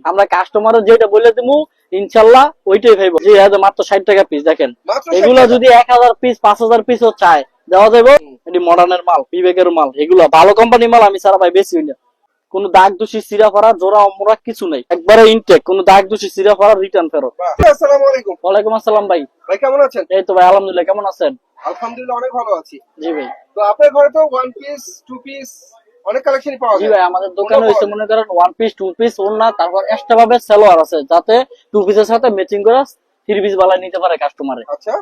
আমরা কাস্টমারের যেটা বলে দিমু ইনশাল্লাহ ওইটাই ভাইবো। জি হ্যাঁ, মাত্র 60 টাকা পিস। দেখেন এগুলা যদি 1000 পিস 5000 পিসও চায় দেওয়া যাবে। এটি মডার্নের মাল, বিবেকের মাল, এগুলা ভালো কোম্পানি মাল। আমি সারা ভাই বেশি না, কোনো দাগ দোষী সিরা ফরা জোড়া অমরা কিছু নাই, একবারে ইনটেক, কোনো দাগ দোষী সিরা ফরা রিটার্ন ফেরত। আসসালামু আলাইকুম। ওয়ালাইকুম আসসালাম ভাই। ভাই কেমন আছেন? এই তো ভাই আলহামদুলিল্লাহ, কেমন আছেন? আলহামদুলিল্লাহ অনেক ভালো আছি। জি ভাই। তো আপনার ঘরে তো ওয়ান পিস টু পিস অনেক কালেকশনই পাওয়া জি যায়। ভাই, আমাদের দোকানে হইছে মনে করেন ওয়ান পিস টু পিস ওড়না, তারপর এক্সট্রা ভাবে সালোয়ার আছে, যাতে টু পিসের সাথে ম্যাচিং করে থ্রি পিস বালাই নিতে পারে কাস্টমারে। আচ্ছা,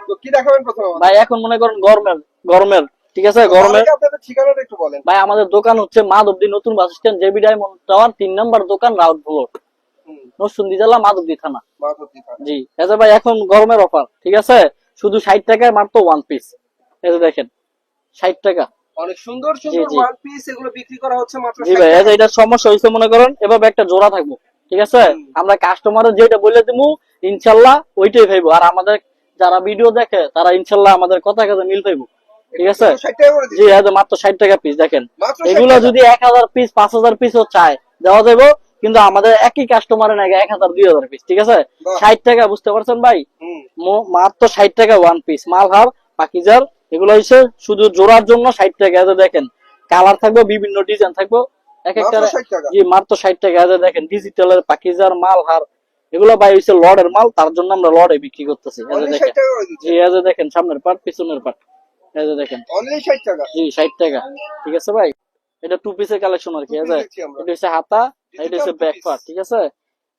তো কি দেখাবেন প্রথমে? ভাই এখন মনে করেন গরমের গরমের ঠিক আছে, গরমের। আপনাদের ঠিকানাটা একটু বলেন ভাই আমাদের দোকান হচ্ছে মাধবদী নতুন bus stand, JB diamond tower 3 নম্বর দোকান, রাউট ফ্লোর, নরসিংদী জেলা, মাধবদী থানা। জি আচ্ছা ভাই, এখন গরমের অফার, ঠিক আছে, শুধু 60 টাকায় মাত্র ওয়ান পিস। এই যে দেখেন 60 টাকা। অনেক সুন্দর সুন্দর ওয়ান পিস এগুলো বিক্রি করা হচ্ছে মাত্র। জি ভাই, এই যে এটা সমস্যা হইছে মনে করেন এভাবে একটা জোড়া থাকবো, ঠিক আছে, আমরা কাস্টমারের যেটা বলে দিমু ইনশাল্লাহ ওইটাই ভাইবো। আর আমাদের যারা ভিডিও দেখে তারা ইনশাল্লাহ আমাদের কথা কাজে মিল পাইবো, ঠিক আছে। জি এই যে মাত্র 60 টাকা পিস। দেখেন এগুলো যদি 1000 পিস 5000 পিসও চায় দেওয়া যাবে, কিন্তু আমাদের একই কাস্টমারের নাকি 1000 2000 পিস, ঠিক আছে। 60 টাকা, বুঝতে পারছেন ভাই, মাত্র 60 টাকা ওয়ান পিস মালহার পাকিজার। এগুলো হচ্ছে শুধু জোড়ার জন্য 60 টাকা। এই যে দেখেন কালার থাকবে, বিভিন্ন ডিজাইন থাকবে, এক একটা। জি মাত্র 60 টাকা। এই যে দেখেন ডিজিটালের পাকিজার মালহার, এগুলো ভাই হচ্ছে লড়ের মাল, তার জন্য আমরা লড়ে বিক্রি করতেছি। এই যে দেখেন, জি এই যে দেখেন সামনের পার্ট পিছনের পার্ট, এই যে দেখেন অনলি 60 টাকা। জি 60 টাকা, ঠিক আছে ভাই। এটা টু পিসের কালেকশন আর কি। এই যে এটা হচ্ছে হাতা, এটা হচ্ছে ব্যাক পার্ট, ঠিক আছে।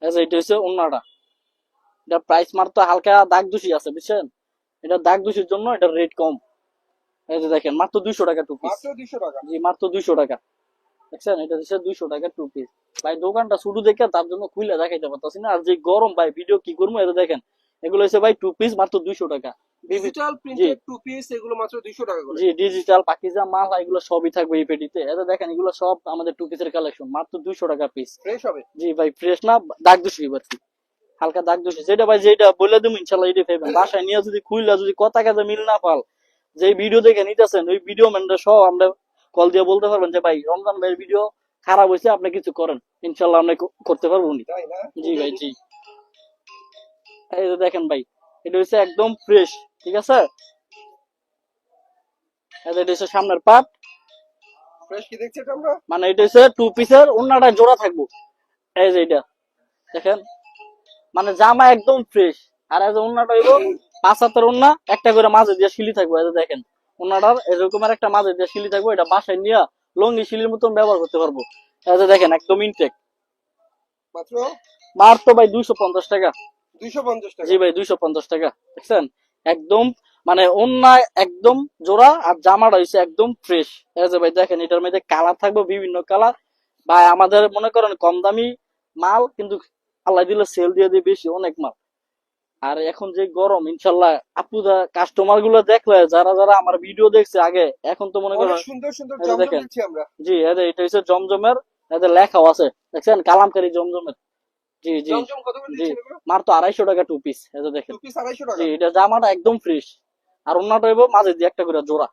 এই যে এটা হচ্ছে ওন্নাটা। এটা প্রাইস মাত্র হালকা দাগ দোষী আছে, বুঝছেন, এটা দাগ দোষীর জন্য এটা রেট কম। এই যে দেখেন মাত্র 200 টাকা টু পিস। মাত্র 200 টাকা। জি মাত্র 200 টাকা। দেখছেন এটা হচ্ছে 200 টাকা টু পিস। ভাই দোকানটা শুরু দেখে তার জন্য খুলে দেখাইতে পারতাছি না, আর যে গরম ভাই ভিডিও কি করবো। এটা দেখেন এগুলো হচ্ছে ভাই টু পিস মাত্র 200 টাকা। ডিজিটাল প্রিন্টেড টু পিস এগুলো মাত্র 200 টাকা করে। জি ডিজিটাল পাকিজা মাল এগুলো সবই থাকবে এই পেটিতে। এটা দেখেন এগুলো সব আমাদের টু পিসের কালেকশন, মাত্র 200 টাকা পিস। ফ্রেশ হবে? জি ভাই ফ্রেশ না, দাগ দোষী বাড়তি, হালকা দাগ দোষী। যেটা ভাই যেটা বলে দেবো ইনশাল্লাহ এটা পাইবেন। বাসায় নিয়ে যদি খুললা যদি কথা কাজে মিল না পাল, যে ভিডিও দেখে নিতেছেন ওই ভিডিও ম্যানরা সহ আমরা কল দিয়ে বলতে পারবেন যে ভাই রমজান ভাইয়ের ভিডিও খারাপ হয়েছে, আপনি কিছু করেন, ইনশাল্লাহ আমরা করতে পারবো উনি। জি ভাই জি। এই যে দেখেন ভাই এটা হচ্ছে একদম ফ্রেশ, ঠিক আছে। এটা হচ্ছে সামনের পার্ট, ফ্রেশ কি দেখছেন আমরা? মানে এটা হচ্ছে টু পিসের ওন্নাটা জোড়া থাকবো। এই যে এটা দেখেন, মানে জামা একদম ফ্রেশ। আর এই যে ওন্নাটা হইব 5 হাতের ওন্না, একটা করে মাঝে দিয়ে শিলি থাকবো। এই যে দেখেন ওন্নাটার এরকম একটা মাঝে দিয়ে শিলি থাকবো, এটা বাসায় নিয়ে লঙ্গি শিলির মতন ব্যবহার করতে পারবো। এই যে দেখেন একদম ইনটেক, মাত্র মাত্র ভাই 250 টাকা। 250 টাকা। জি ভাই 250 টাকা। দেখছেন একদম মানে ওন্না একদম জোড়া, আর জামাটা হইছে একদম ফ্রেশ। এই যে ভাই দেখেন এটার মধ্যে কালার থাকবে, বিভিন্ন কালার। ভাই আমাদের মনে করেন কম দামি মাল, কিন্তু আল্লাহ দিলে সেল দিয়ে দিয়ে বেশি অনেক মাল। আর এখন যে গরম ইনশাল্লাহ আপুদা কাস্টমার গুলো দেখলে, যারা যারা আমার ভিডিও দেখছে আগে, এখন তো মনে করেন সুন্দর সুন্দর এই যে জমজম দেখেন, দেখছি আমরা। জি এটা হচ্ছে জমজমের, এদের লেখাও আছে দেখছেন কালামকারী জমজমের। জি জি জমজম কত করে জি দিচ্ছেন এগুলো? মাত্র 250 টাকা টু পিস। এই যে দেখেন টু পিস 250 টাকা। জি এটা জামাটা একদম ফ্রেশ, আর অন্যটা হইব মাঝে দিয়ে একটা করে জোড়া,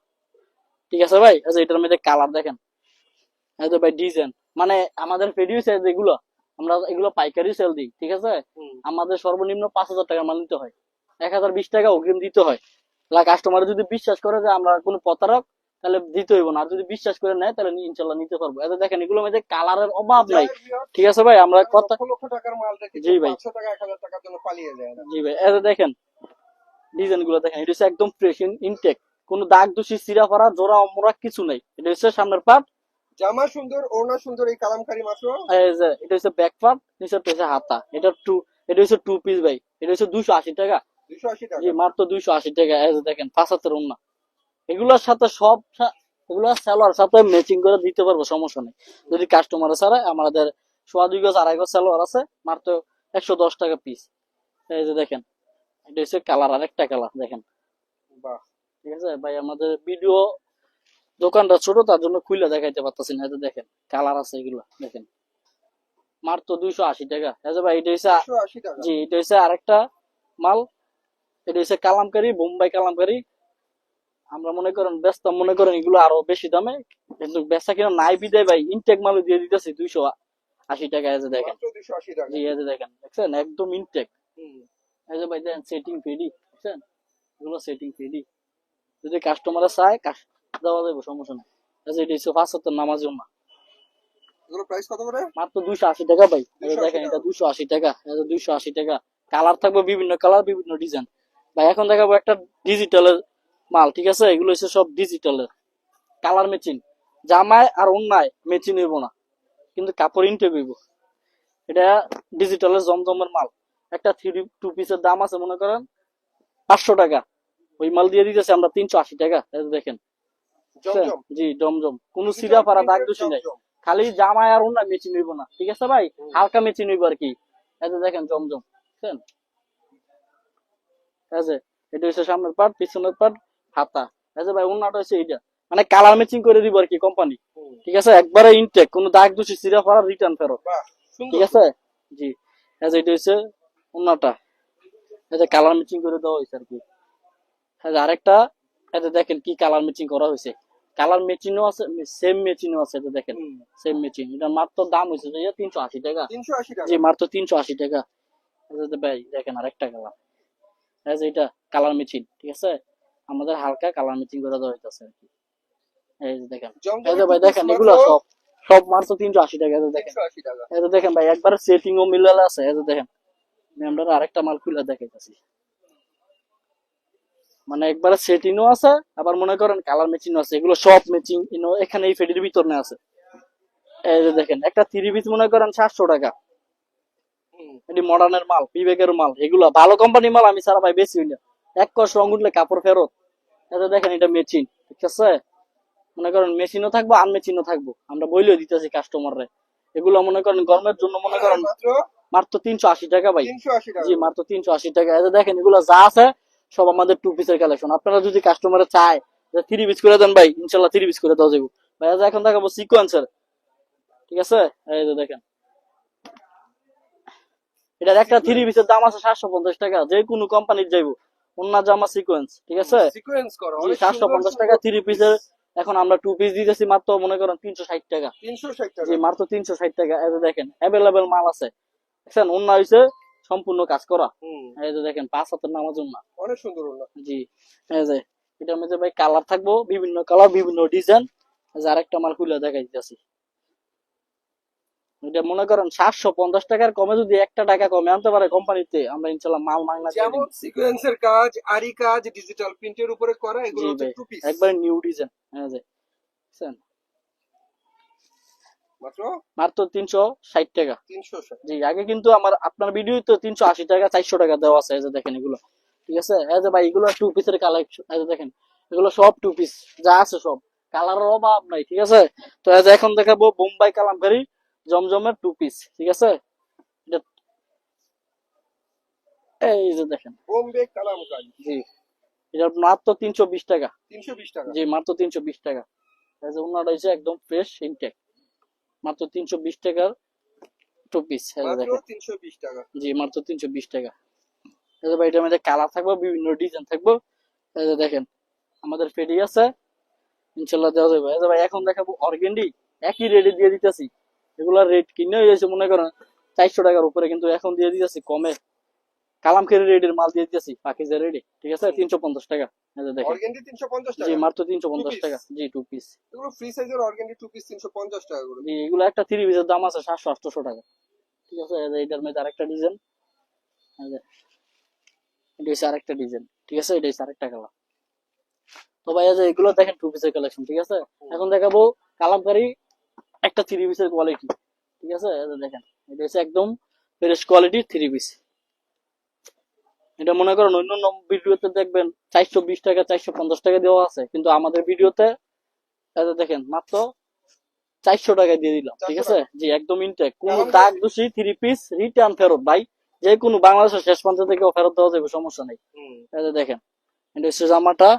ঠিক আছে ভাই। এই যে এটার মধ্যে কালার দেখেন, এই যে ভাই ডিজাইন, মানে আমাদের ভিডিও সাইজ এগুলো আমরা এগুলো পাইকারি সেল দিই, ঠিক আছে। আমাদের সর্বনিম্ন 5000 টাকা মাল নিতে হয়, 1020 টাকা অগ্রিম দিতে হয়। কাস্টমার যদি বিশ্বাস করে যে আমরা কোনো প্রতারক, তাহলে দিতে হইব না। আর যদি বিশ্বাস করে নেয় তাহলে ইনশাল্লাহ নিতে পারবো। এতে দেখেন এগুলোর মধ্যে কালারের অভাব নাই, ঠিক আছে ভাই। আমরা কত লক্ষ টাকার মাল দেখি, জি ভাই 500 টাকা 1000 টাকার জন্য পালিয়ে যায় না। জি ভাই। এতে দেখেন ডিজাইন গুলো দেখেন, এটা হচ্ছে একদম ফ্রেশ ইনটেক, কোনো দাগ দোষী সিরা ফারা জোড়া অমরা কিছু নাই। এটা হচ্ছে সামনের পার্ট, জামা সুন্দর, ওড়না সুন্দর, এই কালামকারী মাত্র। এটা হচ্ছে ব্যাক পার্ট, নিচে হচ্ছে হাতা। এটা হচ্ছে টু পিস ভাই, এটা হচ্ছে 280 টাকা। 280 টাকা। জি মাত্র 280 টাকা। এই যে দেখেন 5 হাতের ওন্না, এগুলোর সাথে সব এগুলো সালোয়ার সাথে ম্যাচিং করে দিতে পারবো, সমস্যা নেই। যদি কাস্টমার ছাড়া আমাদের 2.5 গজ 2.5 গজ সালোয়ার আছে, মাত্র 110 টাকা পিস। এই যে দেখেন এটা হচ্ছে কালার, আরেকটা কালার দেখেন, বাহ, ঠিক আছে ভাই। আমাদের ভিডিও দোকানটা ছোট, তার জন্য খুলে দেখাইতে পারতেছি না। এই যে দেখেন কালার আছে, এগুলো দেখেন মাত্র 280 টাকা। এই যে ভাই এটা হচ্ছে 280 টাকা। জি এটা হচ্ছে আরেকটা মাল, এটা হচ্ছে কালামকারী, বোম্বাই কালামকারী। আমরা মনে করেন ব্যস্ত মনে করেন এগুলো আরো বেশি দামে, কিন্তু বেচা কিনা নাই বিদায় ভাই ইনটেক মাল দিয়ে দিতেছি 80 টাকা। এই যে দেখেন, মাত্র 280 টাকা। জি এই যে দেখেন, দেখছেন একদম ইনটেক। হুম। এই যে ভাই দেখেন সেটিং ফ্রি, দেখছেন এগুলো সেটিং ফ্রি। যদি কাস্টমারে চায় দেওয়া যাবে, সমস্যা নেই। এই যে এটা হচ্ছে 5 ওয়াক্তের নামাজ জন্য এগুলো প্রাইস কত করে? মাত্র 280 টাকা ভাই। এই যে 280 দেখেন এটা টাকা। 280 টাকা, এই যে 280 টাকা। কালার থাকবে বিভিন্ন কালার, বিভিন্ন ডিজাইন। ভাই এখন দেখাবো একটা ডিজিটালের মাল, ঠিক আছে? এগুলো হচ্ছে সব ডিজিটালের কালার ম্যাচিং, জামায় আর অন্যায় ম্যাচিং হইব না, কিন্তু কাপড় ইনটেক হইব। এটা ডিজিটালের জমজমের মাল। একটা টু পিসের দাম আছে মনে করেন 500 টাকা, ওই মাল দিয়ে দিতেছে আমরা 380 টাকা। এই যে দেখেন, জমজম। জি জমজম, কোন ডিজিটাল সিরা ফারা দাগ প্রিন্টের দোষী নাই, জমজম। খালি জামায় আর অন্যায় ম্যাচিং হইব না, ঠিক আছে ভাই? হুম। হালকা ম্যাচিং হইব আর কি। এই যে দেখেন জমজম, বুঝছেন? এই যে এটা হচ্ছে সামনের পার্ট, পিছনের পার্ট, হাতা। এই যে ভাই অন্যটা হচ্ছে এইটা, মানে কালার ম্যাচিং করে দিব আর কি কোম্পানি, হুম। ঠিক আছে? একবারে ইনটেক, কোনো দাগ দোষী সিরা ফারা রিটার্ন ফেরত, বাহ, ঠিক সুন্দর। আছে? জি। এই যে এটা হচ্ছে অন্যটা, এই যে কালার ম্যাচিং করে দেওয়া হয়েছে আর কি। এই যে আরেকটা, এই যে দেখেন কি কালার ম্যাচিং করা হয়েছে, কালার ম্যাচিংও আছে, সেম ম্যাচিংও আছে। এই যে দেখেন হুম। সেম ম্যাচিং, এটা মাত্র দাম হয়েছে যে 380 টাকা। 380 টাকা। জি মাত্র 380 টাকা। এই যে ভাই দেখেন আরেকটা কালার, এই যে এটা কালার ম্যাচিং, ঠিক আছে? আমাদের হালকা কালার ম্যাচিং করে দেওয়া হইতাছে আর কি। এই যে দেখেন, এই জমজমের যে টু ভাই পিস দেখেন মাত্র এগুলো সব সব মাত্র 380 টাকা। এই যে দেখেন, 380 টাকা। এই যে দেখেন ভাই একবার সেটিং ও মিলালে আছে। এই যে দেখেন আমি আমরা আরেকটা মাল খুলে দেখাইতাছি, মানে একবারে সেটিংও আছে, আবার মনে করেন কালার ম্যাচিংও আছে। এগুলো সব ম্যাচিং এখানে এই ফেডির ভিতরে আছে। এই যে দেখেন একটা 3 পিস মনে করেন 700 টাকা। হুম। এটি মডার্নের মাল, বিবেকের মাল, এগুলো ভালো কোম্পানি মাল, আমি সারা ভাই বেশি হইলে এক কষ রং উঠলে কাপড় ফেরত। এই যে দেখেন এটা মেচিন, ঠিক আছে? মনে করেন মেশিনও থাকবো, আনমেচিনও থাকবো, আমরা বইলেও দিতেছি কাস্টমাররে। এগুলো মনে করেন গরমের জন্য মনে করেন মাত্র মাত্র 380 টাকা ভাই। 380 টাকা। জি মাত্র 380 টাকা। এই যে দেখেন এগুলো যা আছে সব আমাদের টু পিসের কালেকশন। আপনারা যদি কাস্টমারে চায় যে 3 পিস করে দেন ভাই, ইনশাল্লাহ 3 পিস করে দেওয়া যাবে ভাই। এই যে এখন দেখাবো সিকোয়েন্সের, ঠিক আছে? এই যে দেখেন এটার একটা 3 পিসের দাম আছে 750 টাকা, যে কোনো কোম্পানির যাইবো। অন্য জামা সিকোয়েন্স, ঠিক আছে? সিকোয়েন্স করা জি অনেক সুন্দর 750 টাকা 3 পিসের। এখন আমরা 2 পিস দিতেছি মাত্র মনে করেন 360 টাকা। 360 জি টাকা। মাত্র 360 টাকা। এই যে দেখেন অ্যাভেলেবেল মাল আছে, দেখছেন? অন্য হইছে সম্পূর্ণ কাজ করা। হুম। এই যে দেখেন 5 হাতের নামাজ না। অনেক সুন্দর ওনা। জি এই যে এটার মধ্যে ভাই কালার থাকবো, বিভিন্ন কালার, বিভিন্ন ডিজাইন। এই যে আরেকটা মাল খুলে দেখাই দিতেছি, এটা মনে করেন 750 টাকার কমে যদি 1 টাকা কমে আনতে পারে কোম্পানিতে, আমরা ইনশাল্লাহ মাল মাংনা দিয়ে যেমন দিব। সিকোয়েন্সের কাজ, আরি কাজ, ডিজিটাল প্রিন্টের উপরে করা, এগুলো জি হচ্ছে ভাই টু পিস। একবারে নিউ ডিজাইন। হ্যাঁ যে বুঝছেন? মাত্র মাত্র 360 টাকা। 360। জি আগে কিন্তু আপনার ভিডিও তো 380 টাকা 400 টাকা দেওয়া আছে। এই যে দেখেন এগুলো, ঠিক আছে? এই যে ভাই এগুলো টু পিসের কালেকশন। এই যে দেখেন এগুলো সব টু পিস, যা আছে সব, কালারের অভাব নাই, ঠিক আছে? তো এই যে এখন দেখাবো বোম্বাই কালামকারী জমজমের টু পিস, ঠিক আছে? এটা- এই যে দেখেন, বোম্বে কালামকারী জি এটা মাত্র 320 টাকা। 320 টাকা। জি মাত্র 320 টাকা। এই যে ওনাটা হচ্ছে একদম ফ্রেশ ইনটেক, মাত্র 320 টাকার টু পিস। এই যে মাত্র দেখেন, 320 টাকা। জি মাত্র 320 টাকা। এই যে ভাই এটার মধ্যে কালার থাকবে, বিভিন্ন ডিজাইন থাকবে। এই যে দেখেন আমাদের ফেডি আছে, ইনশাল্লাহ দেওয়া যাবে। এই যে ভাই এখন দেখাবো অর্গেন্ডি, একই রেটে দিয়ে দিতেছি। এগুলার রেট কিনে হয়েছে মনে করেন 400 টাকার উপরে, কিন্তু এখন দিয়ে দিতেছি কমে, কালামকারী রেটের মাল দিয়ে দিতেছি পাকিজা রেডি, ঠিক আছে? 350 টাকা। এই যে দেখেন, অর্গেন্ডি 350 জি টাকা। মাত্র টু 350 পিস। টাকা। জি টু পিস। এগুলো ফ্রি সাইজের অর্গেন্ডি টু পিস 350 টাকা করে। জি এগুলো একটা 3 পিসের দাম আছে 700-800 টাকা, ঠিক আছে? এই যে এটার মধ্যে আরেকটা ডিজাইন, এটা হচ্ছে আরেকটা ডিজাইন, ঠিক আছে? এটা হচ্ছে আরেকটা কালার। তো ভাই এই যে এগুলো দেখেন টু পিসের কালেকশন, ঠিক আছে? এখন দেখাবো কালামকারী একটা 3 পিসের কোয়ালিটি, ঠিক আছে? এই যে দেখেন এটা হচ্ছে একদম ফ্রেশ কোয়ালিটির 3 পিস। এটা মনে করেন অন্য ভিডিওতে দেখবেন 420 টাকা 450 টাকা দেওয়া আছে, কিন্তু আমাদের ভিডিওতে এই যে দেখেন মাত্র 400 টাকা দিয়ে দিলাম, ঠিক 400 আছে? টাকা। জি একদম ইনটেক, কোন কালামকারী- দাগ দোষী 3 পিস রিটার্ন ফেরত ভাই, যে কোনো বাংলাদেশের শেষ প্রান্ত থেকে ফেরত দেওয়া যাবে, সমস্যা নেই। হুম। এই যে দেখেন এটা হচ্ছে জামাটা,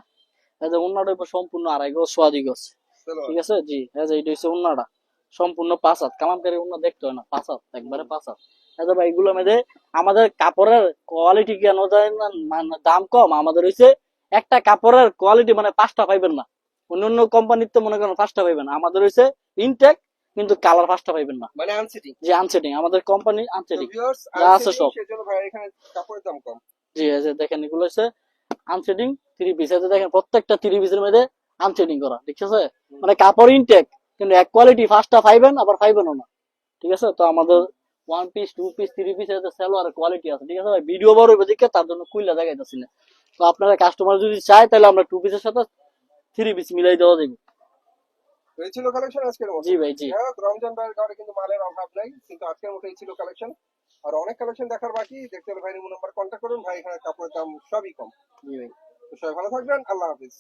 এই যে ওন্নাটা সম্পূর্ণ 2.5 গজ সোয়াদি গজ, চলো। ঠিক আছে? জি এই যে এটা হচ্ছে ওন্নাটা সম্পূর্ণ 5 হাত, কালামকারী ওন্না দেখতে হয় না, 5 হাত একবারে 5 হাত। এই যে ভাই এগুলোর মধ্যে আমাদের কাপড়ের কোয়ালিটি কেন যায় না, মানে দাম কম আমাদের হইছে, একটা কাপড়ের কোয়ালিটি মানে 5টা পাইবেন না, অন্য অন্য কোম্পানির তো মনে করেন 5টা পাইবেন, আমাদের হইছে ইনটেক কিন্তু কালার ফার্স্টটা পাইবেন না, মানে আনসিটিং। যে আনসেটিং, আমাদের কোম্পানি আনসেটিং ভিউয়ার্স যা আছে আনসিটিং, সব। সেজন্য ভাই এখানে কাপড়ের দাম কম। জি এই যে দেখেন এগুলো হচ্ছে আনসেটিং থ্রি পিস, এতে দেখেন প্রত্যেকটা থ্রি পিসের মধ্যে আনসেটিং করা, ঠিক আছে? মানে কাপড় ইনটেক, কিন্তু এক কোয়ালিটি ফার্স্টটা পাইবেন আবার পাইবেনও না, ঠিক আছে? তো আমাদের one piece two piece three piece এর সেলোয়ার কোয়ালিটি আছে, ঠিক আছে ভাই? ভিডিও বড় হবে দেখে তার জন্য কুইলা দেখাইতেছি না। তো আপনারা কাস্টমার যদি চায় তাহলে আমরা টু পিসের সাথে থ্রি পিস মিলাই দেওয়া যাবে। তো এই ছিল কালেকশন আজকের মতো। জি ভাই জি। হ্যাঁ, রমজান ভাইয়ের ঘরে কিন্তু মালের অভাব নাই, কিন্তু আজকের মতো এই ছিল কালেকশন। আর অনেক কালেকশন দেখার বাকি, দেখতে হলে ভাই নাম্বার কন্ট্যাক্ট করুন, ভাই এখানে কাপড়ের দাম সবই কম। জি ভাই। তো সবাই ভালো থাকবেন, আল্লাহ হাফিজ।